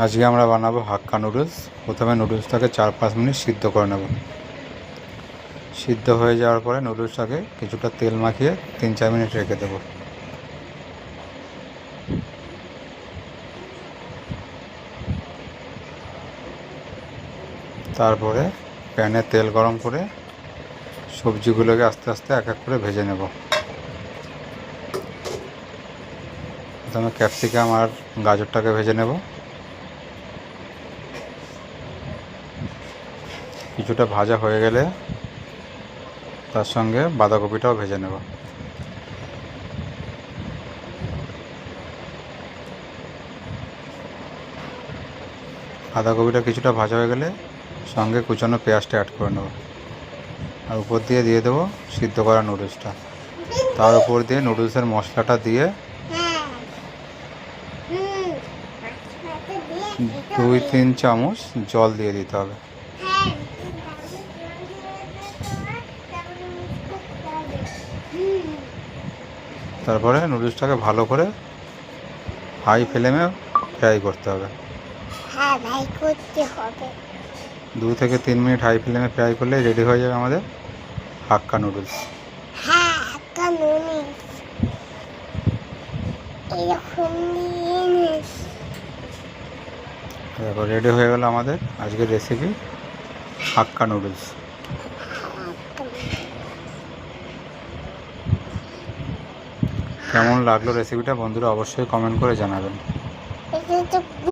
আজকে আমরা বানাবো হাক্কা নুডলস। প্রথমে নুডলসটাকে 4-5 মিনিট সিদ্ধ করে নেব। সিদ্ধ হয়ে যাওয়ার পরে নুডলসটাকে কিছুটা তেল মাখিয়ে 3-4 মিনিট রেখে দেব। তারপরে প্যানে তেল গরম করে সবজিগুলোকে আস্তে আস্তে এক এক করে ভেজে নেব। প্রথমে ক্যাপসিকাম আর গাজরটাকে ভেজে নেব। কিছুটা ভাজা হয়ে গেলে তার সঙ্গে বাঁধাকপিটাও ভেজে নেব। বাঁধাকপিটা কিছুটা ভাজা হয়ে গেলে সঙ্গে কুচানো পেঁয়াজটা অ্যাড করে নেব। আর উপর দিয়ে দিয়ে দেবো সিদ্ধ করা নুডলসটা। তার উপর দিয়ে নুডলসের মশলাটা দিয়ে 2-3 চামচ জল দিয়ে দিতে হবে। তারপরে নুডলসটাকে ভালো করে হাই ফ্লেমে ফ্রাই করতে হবে। 2-3 মিনিট হাই ফ্লেমে ফ্রাই করলে রেডি হয়ে যাবে আমাদের হাক্কা নুডলস। দেখো রেডি হয়ে গেল আমাদের আজকের রেসিপি হাক্কা নুডলস। কেমন লাগলো রেসিপিটা বন্ধুরা অবশ্যই কমেন্ট করে জানাবেন।